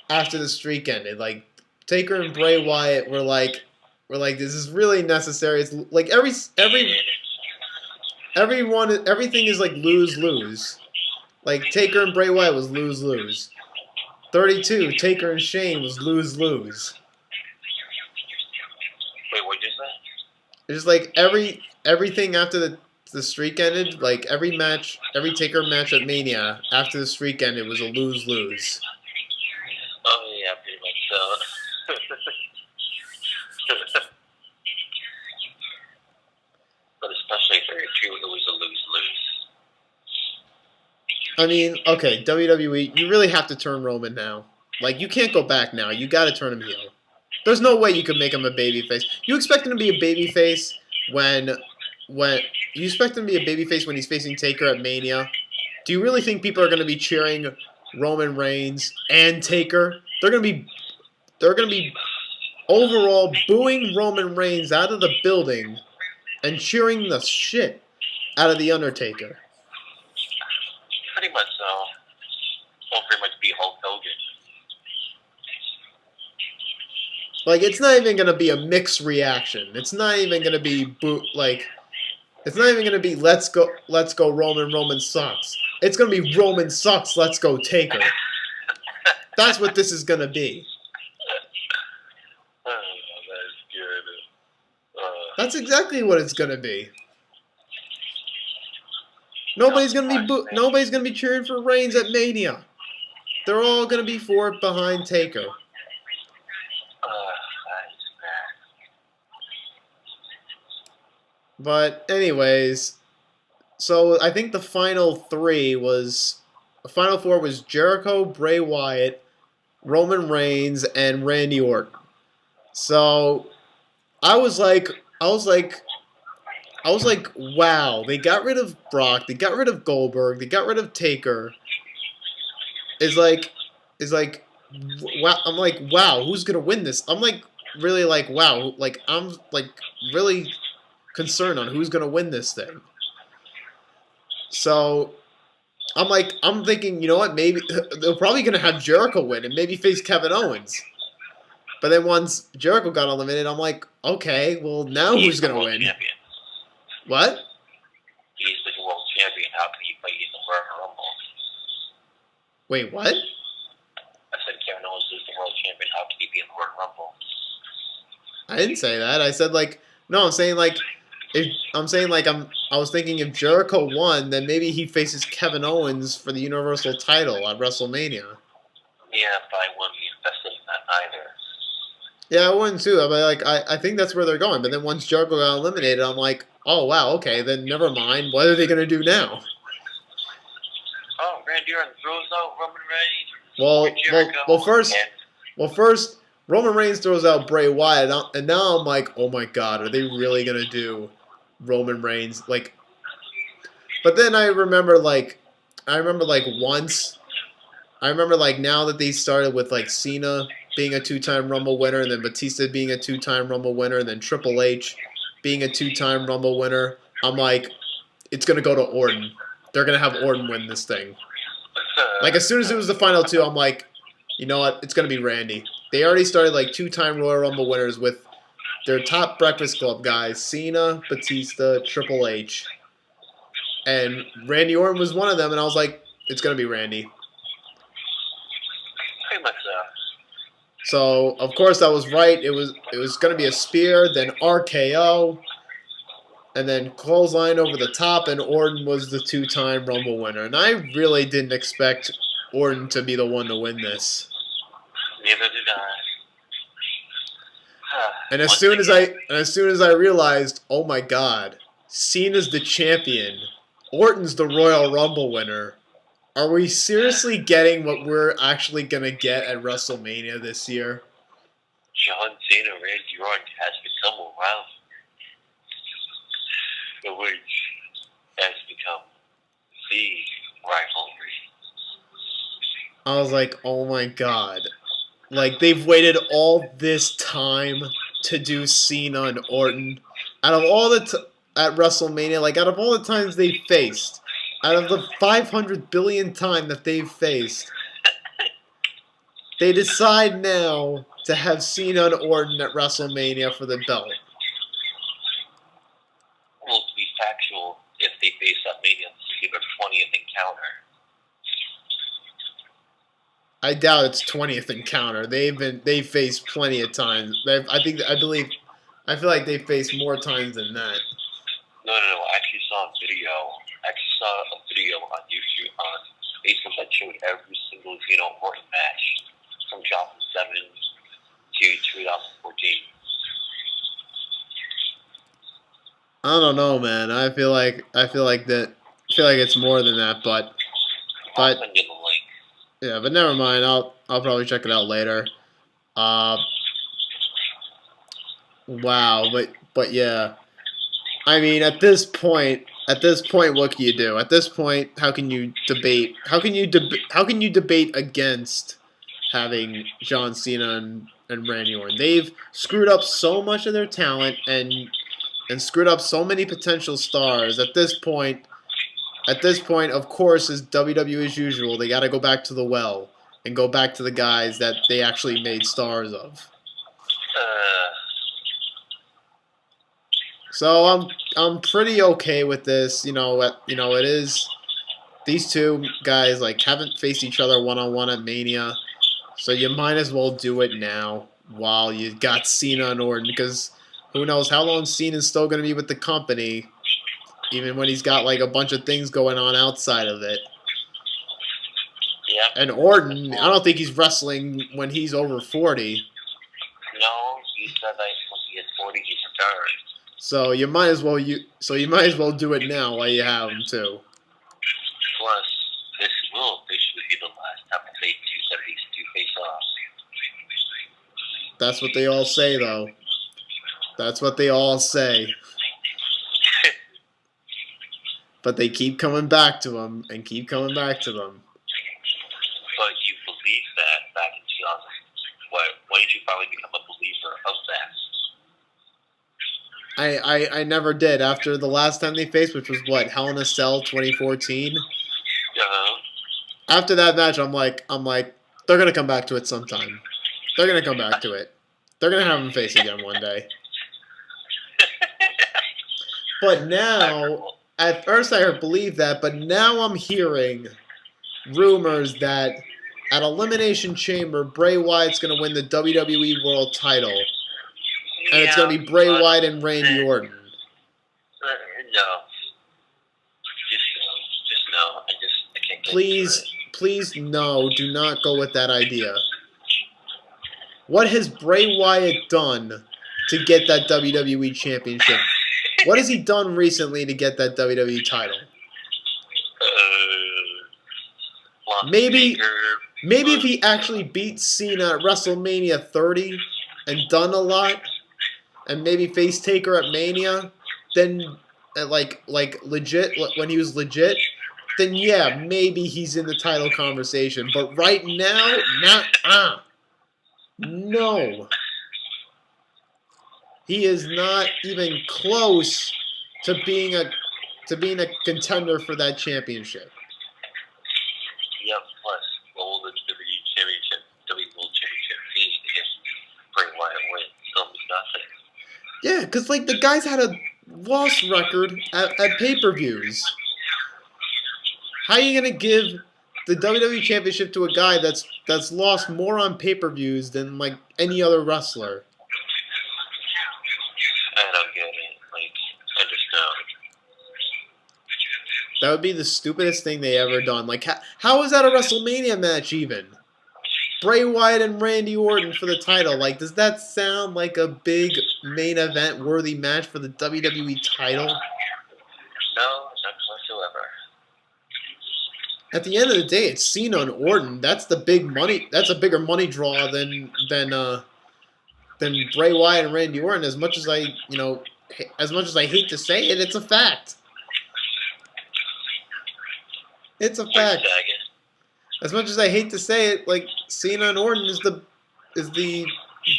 after the streak ended. Like, Taker and Bray Wyatt were like, this is really necessary. It's like everything is like lose. Like, Taker and Bray Wyatt was lose. 32, Taker and Shane was lose. Wait, what'd you say? It's just like everything after the the streak ended, like every Taker match at Mania after the streak ended was a lose-lose. Oh yeah, pretty much so. But especially for your two, it was a lose-lose. I mean, okay, WWE, you really have to turn Roman now. Like, you can't go back now. You got to turn him heel. There's no way you could make him a babyface. You expect him to be a babyface when you expect him to be a babyface when he's facing Taker at Mania? Do you really think people are going to be cheering Roman Reigns and Taker? They're going to be overall booing Roman Reigns out of the building and cheering the shit out of the Undertaker. Pretty much so. Won't pretty much be Hulk Hogan. Like, it's not even going to be a mixed reaction. It's not even going to be it's not even going to be let's go Roman sucks. It's going to be Roman sucks, let's go Taker. That's what this is going to be. Oh, that's good. That's exactly what it's going to be. Nobody's going to be cheering for Reigns at Mania. They're all going to be for it behind Taker. But anyways, so I think the final four was Jericho, Bray Wyatt, Roman Reigns, and Randy Orton. So I was like, wow, they got rid of Brock, they got rid of Goldberg, they got rid of Taker. Wow, I'm like, wow, who's gonna win this? I'm like, really like, wow, like I'm like really concerned on who's gonna win this thing. So I'm thinking, you know what? Maybe they're probably gonna have Jericho win and maybe face Kevin Owens. But then once Jericho got eliminated, I'm like, okay, well now who's gonna win? Champion. What? He's the world champion. How can you fight in the Royal Rumble? Wait, what? I said Kevin Owens is the world champion. How can he be in the Royal Rumble? I didn't say that. I said no. I'm saying I was thinking if Jericho won, then maybe he faces Kevin Owens for the Universal title at WrestleMania. Yeah, but I wouldn't be invested in that either. Yeah, I wouldn't too. But I think that's where they're going. But then once Jericho got eliminated, I'm like, oh wow, okay, then never mind. What are they gonna do now? Oh, Randy Orton throws out Roman Reigns. Well, first Roman Reigns throws out Bray Wyatt, and now I'm like, oh my god, are they really gonna do Roman Reigns? Like, but then I remember now that they started with like Cena being a 2-time Rumble winner, and then Batista being a 2-time Rumble winner, and then Triple H being a 2-time Rumble winner, I'm like, it's gonna go to Orton. They're gonna have Orton win this thing. Like as soon as it was the final two, I'm like, you know what? It's gonna be Randy. They already started like 2-time Royal Rumble winners with their top Breakfast Club guys: Cena, Batista, Triple H, and Randy Orton was one of them. And I was like, it's gonna be Randy. Pretty much so. So of course I was right. It was gonna be a spear, then RKO, and then clothesline over the top, and Orton was the 2-time Rumble winner. And I really didn't expect Orton to be the one to win this. Neither did I. And as soon as I realized, oh my god, Cena's the champion, Orton's the Royal Rumble winner. Are we seriously getting what we're actually gonna get at WrestleMania this year? John Cena, Randy Orton has become a rivalry, which has become the rivalry. I was like, oh my god. Like, they've waited all this time to do Cena and Orton. Out of all at WrestleMania, like, out of all the times they've faced, out of the 500 billion time that they've faced, they decide now to have Cena and Orton at WrestleMania for the belt. Well, to be factual, if they face at Mania, this will be their 20th encounter. I doubt it's 20th encounter. They've faced plenty of times. I feel like they've faced more times than that. No. I actually saw on video. I saw a video on YouTube on Facebook that showed every single Orton match from 2007 to 2014. I don't know, man. I feel like it's more than that, but I'll send you the link. Yeah, but never mind. I'll probably check it out later. Wow, but yeah. I mean, at this point, what can you do? At this point, how can you debate? How can you debate against having John Cena and Randy Orton? They've screwed up so much of their talent and screwed up so many potential stars. At this point, of course, as WWE as usual, they got to go back to the well and go back to the guys that they actually made stars of. So I'm pretty okay with this. It is, these two guys haven't faced each other one-on-one at Mania, so you might as well do it now while you got Cena and Orton, because who knows how long Cena's still going to be with the company, even when he's got a bunch of things going on outside of it. Yeah. And Orton, I don't think he's wrestling when he's over 40. No, he said that when he is 40, he's retired. So you might as well do it now while you have him too. Plus, this will officially be the last time these two face off. That's what they all say, though. That's what they all say. But they keep coming back to them and keep coming back to them. But you believe that back in 2000? When did you finally become a believer of that? I never did. After the last time they faced, which was what, Hell in a Cell 2014. After that match, I'm like, they're gonna come back to it sometime. They're gonna come back to it. They're gonna have them face again one day. But now, at first I believed that, but now I'm hearing rumors that at Elimination Chamber, Bray Wyatt's gonna win the WWE World Title. And it's going to be Bray Wyatt and Randy Orton. No. Just no. I can't get Please, no. Do not go with that idea. What has Bray Wyatt done to get that WWE Championship? What has he done recently to get that WWE title? Maybe if he actually beat Cena at WrestleMania 30 and done a lot, and maybe face Taker at Mania, then legit, when he was legit, then yeah, maybe he's in the title conversation. But right now, no. He is not even close to being a contender for that championship. Yep, plus what will the WWE Championship be if Bray Wyatt wins? Almost nothing. Yeah, because the guys had a loss record at pay-per-views. How are you gonna give the WWE Championship to a guy that's lost more on pay-per-views than any other wrestler? I don't get it. I just don't. That would be the stupidest thing they ever done. How is that a WrestleMania match even? Bray Wyatt and Randy Orton for the title. Does that sound like a big main event worthy match for the WWE title? No, not whatsoever. At the end of the day, it's Cena and Orton. That's the big money. That's a bigger money draw than Bray Wyatt and Randy Orton. As much as I hate to say it, it's a fact. It's a fact. As much as I hate to say it, Cena and Orton is the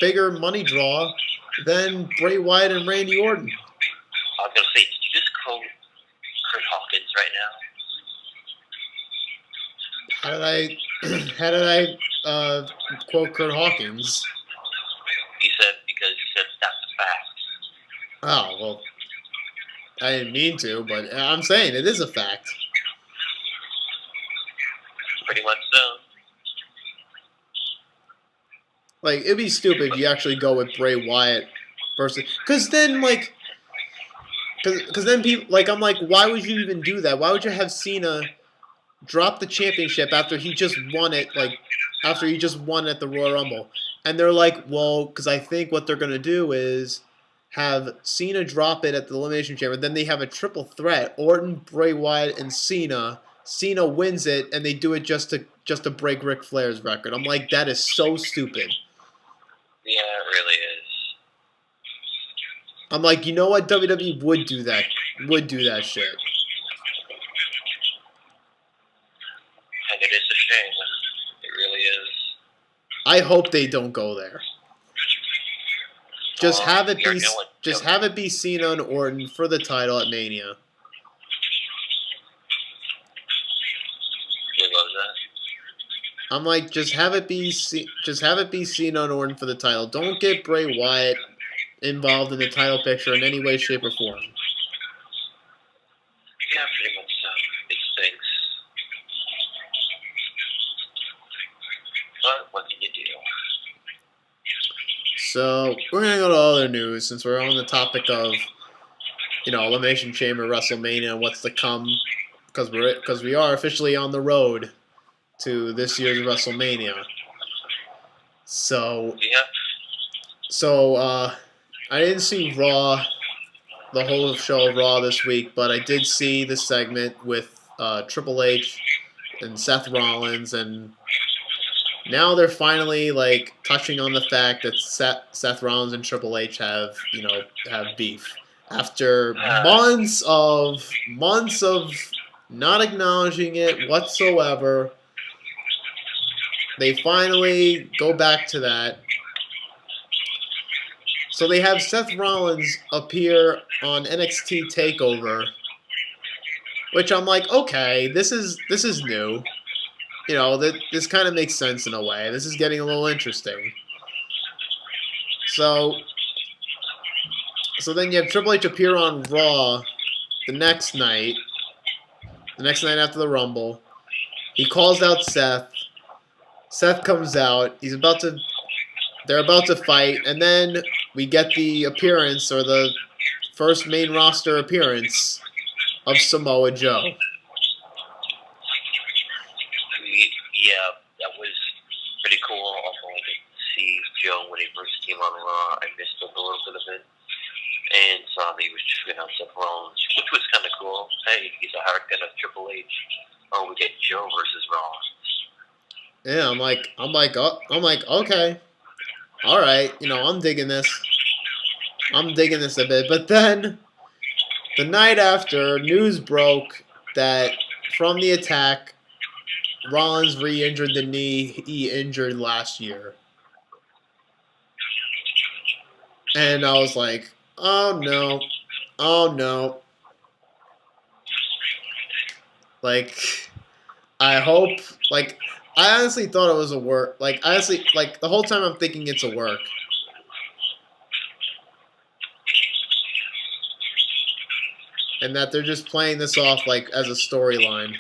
bigger money draw than Bray Wyatt and Randy Orton. I was gonna say, did you just quote Kurt Hawkins right now? How did I quote Kurt Hawkins? Because he said that's a fact. Oh well, I didn't mean to, but I'm saying it is a fact. Pretty much so. It'd be stupid if you actually go with Bray Wyatt versus... Because then, Because then people like I'm like, why would you even do that? Why would you have Cena drop the championship after he just won it? Like after he just won at the Royal Rumble, and they're like, well, because I think what they're gonna do is have Cena drop it at the Elimination Chamber. Then they have a triple threat: Orton, Bray Wyatt, and Cena. Cena wins it, and they do it just to break Ric Flair's record. I'm like, that is so stupid. Yeah, it really is. I'm like, you know what? WWE would do that. Would do that shit. And it is a shame. It really is. I hope they don't go there. Just have it be Cena and Orton for the title at Mania. I'm like, just have it be Cena and Orton for the title. Don't get Bray Wyatt involved in the title picture in any way, shape, or form. Yeah, pretty much so. It stinks. But what can you do? So we're gonna go to other news since we're on the topic of, Elimination Chamber, WrestleMania, and what's to come, because we are officially on the road to this year's WrestleMania. So yeah. So I didn't see Raw, the whole show of Raw this week, but I did see the segment with Triple H and Seth Rollins, and now they're finally like touching on the fact that Seth Rollins and Triple H have beef after months of not acknowledging it whatsoever. They finally go back to that. So they have Seth Rollins appear on NXT TakeOver, which I'm like, okay, this is new. This kind of makes sense in a way. This is getting a little interesting. So then you have Triple H appear on Raw the next night after the Rumble. He calls out Seth. Seth comes out. They're about to fight, and then we get the appearance, or the first main roster appearance, of Samoa Joe. Yeah, that was pretty cool. Although I didn't see Joe when he first came on Raw, I missed a little bit of it, and saw that he was checking out Seth Rollins, which was kind of cool. Hey, he's a hard cut of Triple H. Oh, we get Joe versus Rollins. Yeah, I'm like, okay. All right, I'm digging this. I'm digging this a bit. But then, the night after, news broke that from the attack, Rollins re-injured the knee he injured last year. And I was like, oh no. Oh no. Like, I hope, I honestly thought it was a work. The whole time I'm thinking it's a work. And that they're just playing this off, as a storyline.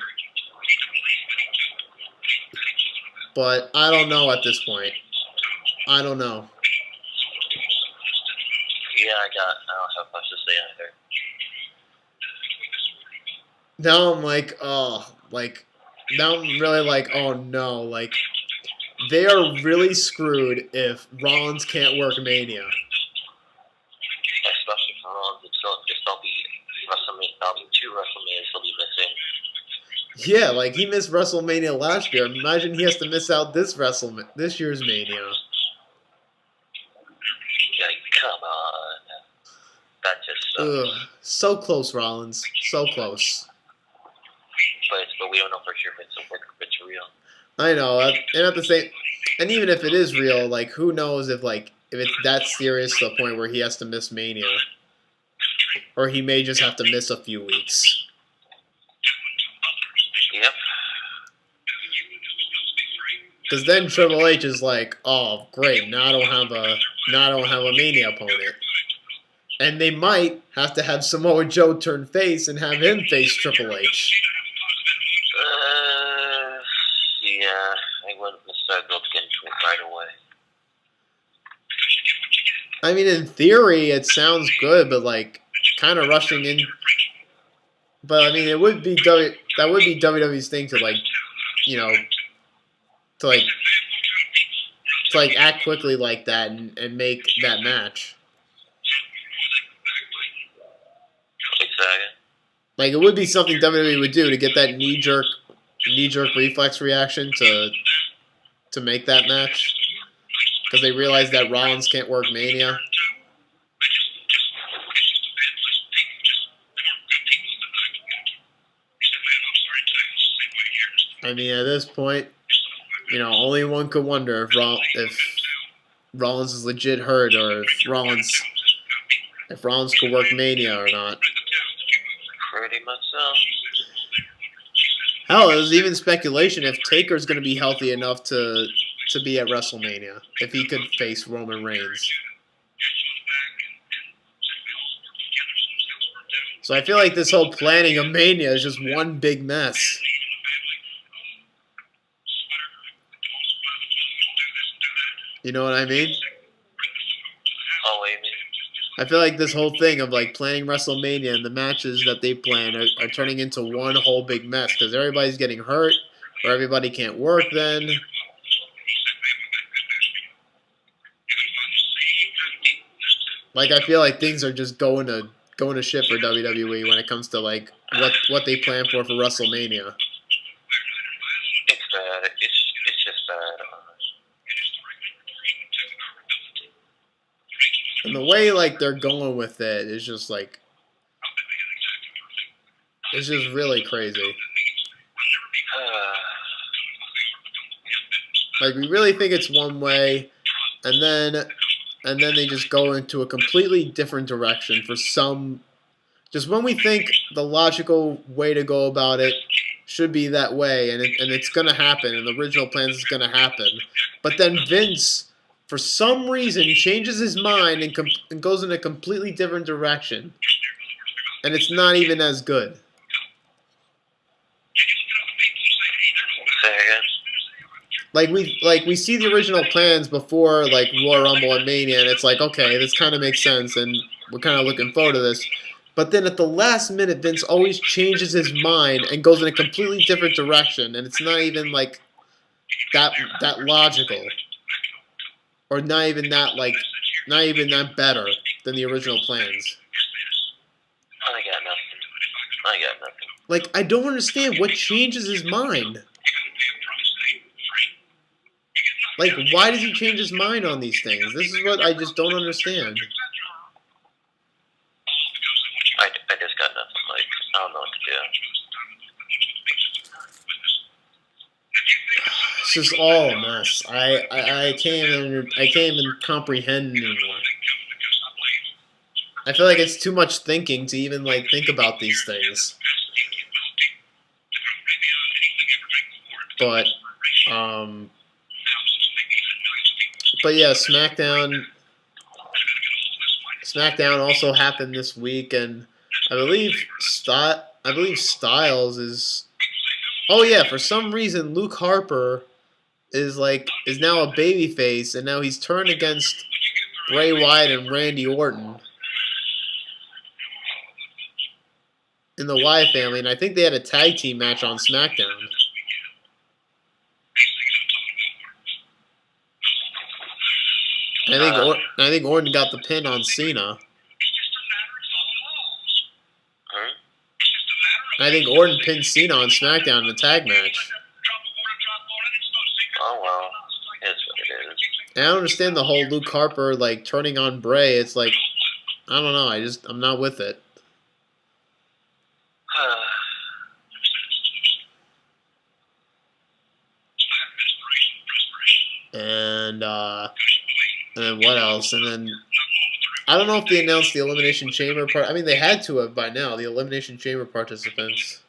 But I don't know at this point. I don't know. Yeah, I don't have much to say either. Now I'm like, now I'm really like, oh no, they are really screwed if Rollins can't work Mania. Especially for Rollins, there'll be WrestleMania, there'll be 2 WrestleManias he'll be missing. Yeah, he missed WrestleMania last year. Imagine he has to miss out this year's Mania. Come on. That just sucks. So close, Rollins. So close. But we don't know for sure if it's real. I know, and even if it is real, who knows if it's that serious to the point where he has to miss Mania, or he may just have to miss a few weeks. Yep. Because then Triple H is like, oh great, now I don't have a Mania opponent, and they might have to have Samoa Joe turn face and have him face Triple H. Yeah, I wouldn't start looking right away. I mean, in theory, it sounds good, but kind of rushing in. But I mean, it would be that would be WWE's thing to like, you know, to like act quickly like that and make that match. Exactly. Like it would be something WWE would do to get that knee jerk reflex reaction to make that match because they realize that Rollins can't work Mania. I mean, at this point, you know, only one could wonder if Rollins is legit hurt or if Rollins could work Mania or not. Pretty much so. Hell, there's even speculation if Taker's going to be healthy enough to be at WrestleMania, if he could face Roman Reigns. So I feel like this whole planning of Mania is just one big mess. You know what I mean? Oh, what do you mean? I feel like this whole thing of like planning WrestleMania and the matches that they plan are turning into one whole big mess because everybody's getting hurt or everybody can't work then. Like I feel like things are just going to shit for WWE when it comes to like what they plan for WrestleMania. It's bad. It's just bad. And the way like they're going with it is just like it's just really crazy. Like we really think it's one way, and then they just go into a completely different direction for some. Just when we think the logical way to go about it should be that way, and it's gonna happen, and the original plans is gonna happen, but then Vince, for some reason, changes his mind and goes in a completely different direction, and it's not even as good. Like we see the original plans before like Royal Rumble and Mania, and it's like, okay, this kind of makes sense, and we're kind of looking forward to this. But then at the last minute, Vince always changes his mind and goes in a completely different direction, and it's not even like that logical, or not even that better than the original plans. I got nothing. Like I don't understand what changes his mind. Like, why does he change his mind on these things? This is what I just don't understand. I just got nothing. Like, I don't know what to do. It's just all a mess. I can't even comprehend anymore. I feel like it's too much thinking to even like think about these things. But yeah, SmackDown also happened this week, and I believe Styles is. Oh yeah, for some reason Luke Harper is now a babyface, and now he's turned against Bray Wyatt and Randy Orton in the Wyatt family, and I think they had a tag team match on SmackDown. I think Orton got the pin on Cena. I think Orton pinned Cena on SmackDown in a tag match. Oh well, it's what it is. And I don't understand the whole Luke Harper like turning on Bray. It's like, I don't know. I'm not with it. And then what else? And then I don't know if they announced the Elimination Chamber part. I mean, they had to have by now. The Elimination Chamber participants.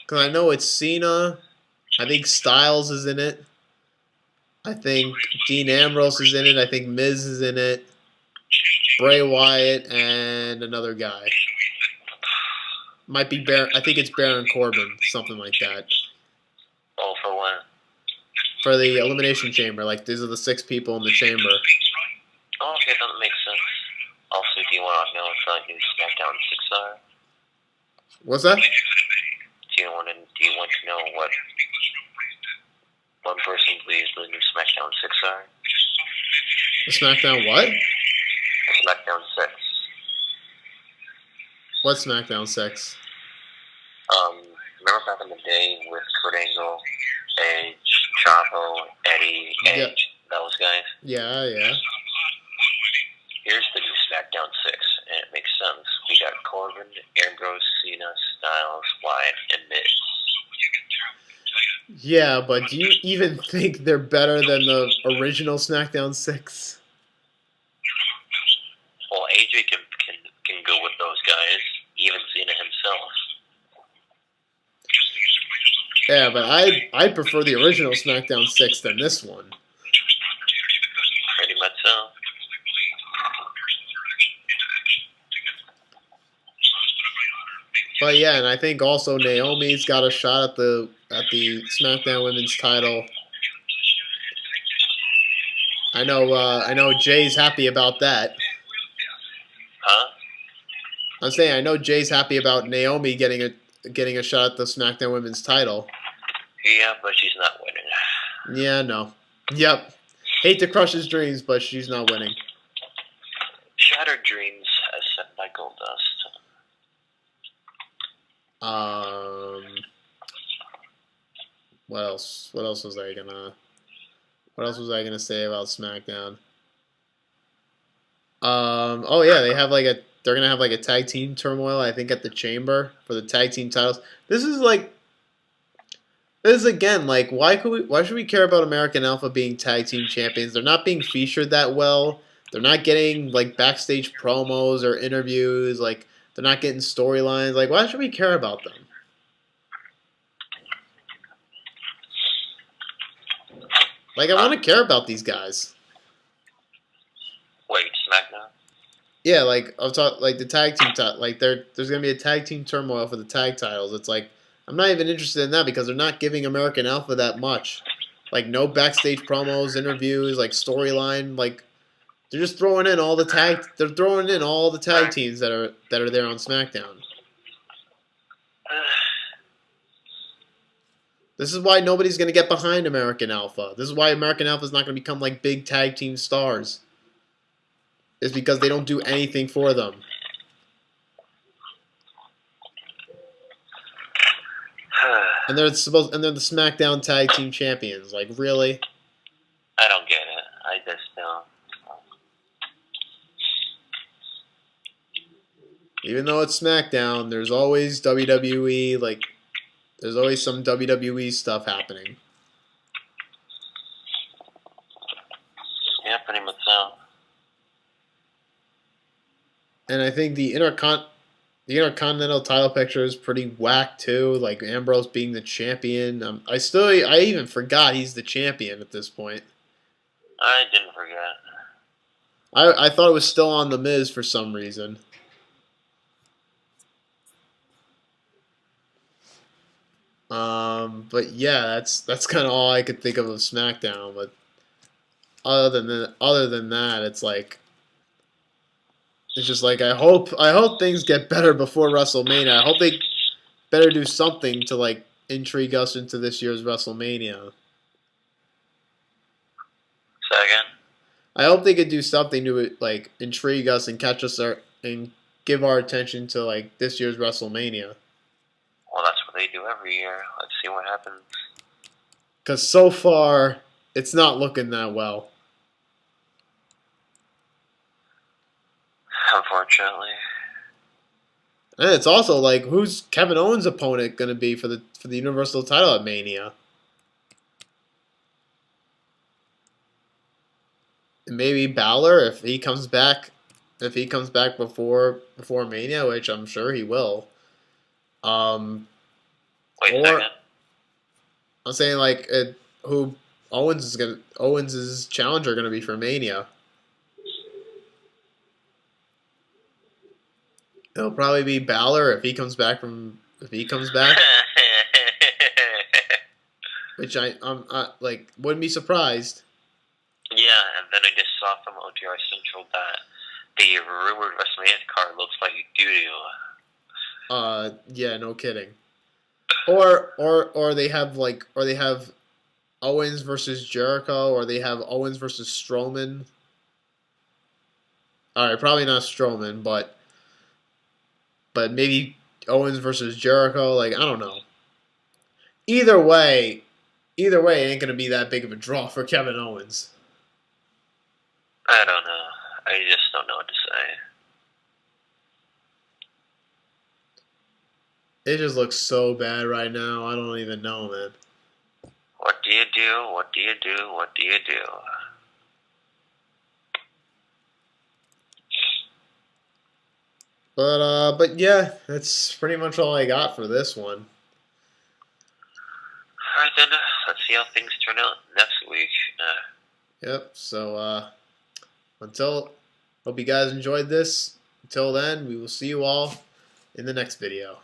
Because I know it's Cena. I think Styles is in it. I think Dean Ambrose is in it. I think Miz is in it. Bray Wyatt and another guy. Might be I think it's Baron Corbin, something like that. Oh, for what? For the Elimination Chamber. Like, these are the 6 people in the chamber. Oh, okay, that makes sense. new SmackDown 6 are? What's that? Do you want to know what one person believes the new SmackDown 6 are? The SmackDown what? SmackDown 6. What SmackDown 6? Remember back in the day with Kurt Angle, Edge, Chavo, Eddie, Edge, those guys? Yeah. Here's the new SmackDown 6, and it makes sense. We got Corbin, Ambrose, Cena, Styles, Wyatt, and Miz. Yeah, but do you even think they're better than the original SmackDown 6? Well, AJ can go with those guys, even Cena himself. Yeah, but I prefer the original SmackDown 6 than this one. Pretty much so. But yeah, and I think also Naomi's got a shot at the SmackDown Women's title. I know Jay's happy about that. Huh? I'm saying I know Jay's happy about Naomi getting a shot at the SmackDown Women's title. Yeah, but she's not winning. Yeah, no. Yep. Hate to crush his dreams, but she's not winning. Shattered dreams as set by Goldust. What else? What else was I gonna say about SmackDown? Oh yeah, they're gonna have like a tag team turmoil, I think, at the Chamber for the tag team titles. This is again like why should we care about American Alpha being tag team champions? They're not being featured that well. They're not getting like backstage promos or interviews. Like they're not getting storylines. Like why should we care about them? Like I want to care about these guys. Wait, SmackDown? Yeah, like I'll talk like the tag team like there's gonna be a tag team turmoil for the tag titles. It's like I'm not even interested in that because they're not giving American Alpha that much. Like no backstage promos, interviews, like storyline. Like they're just throwing in all the tag. They're throwing in all the tag teams that are there on SmackDown. This is why nobody's gonna get behind American Alpha. This is why American Alpha is not gonna become like big tag team stars. Is because they don't do anything for them. And they're the SmackDown Tag Team Champions. Like, really? I don't get it. I just don't. Even though it's SmackDown, there's always WWE. Like, there's always some WWE stuff happening. Yeah, pretty much so. And I think the Intercontinental title picture is pretty whack too. Like Ambrose being the champion. I even forgot he's the champion at this point. I didn't forget. I thought it was still on the Miz for some reason. But yeah, that's kind of all I could think of SmackDown. But other than that, it's like. It's just like I hope things get better before WrestleMania. I hope they better do something to like intrigue us into this year's WrestleMania. Second. I hope they could do something to like intrigue us and catch us and give our attention to like this year's WrestleMania. Well, that's what they do every year. Let's see what happens. Because so far, it's not looking that well. Unfortunately. And it's also like, who's Kevin Owens' opponent going to be for the Universal title at Mania? And maybe Balor if he comes back before Mania, which I'm sure he will. Wait a second. I'm saying like who Owens' challenger going to be for Mania. It'll probably be Balor if he comes back. Which I'm like wouldn't be surprised. Yeah, and then I just saw from OTR Central that The rumored WrestleMania card looks like doo-doo. Yeah, no kidding. Or they have Owens versus Jericho, or they have Owens versus Strowman. All right, probably not Strowman, but maybe Owens versus Jericho. Like, I don't know. Either way, it ain't gonna be that big of a draw for Kevin Owens. I don't know. I just don't know what to say. It just looks so bad right now. I don't even know, man. What do you do? What do you do? What do you do? But yeah, that's pretty much all I got for this one. Alright then, let's see how things turn out next week. Yep. So hope you guys enjoyed this. Until then, we will see you all in the next video.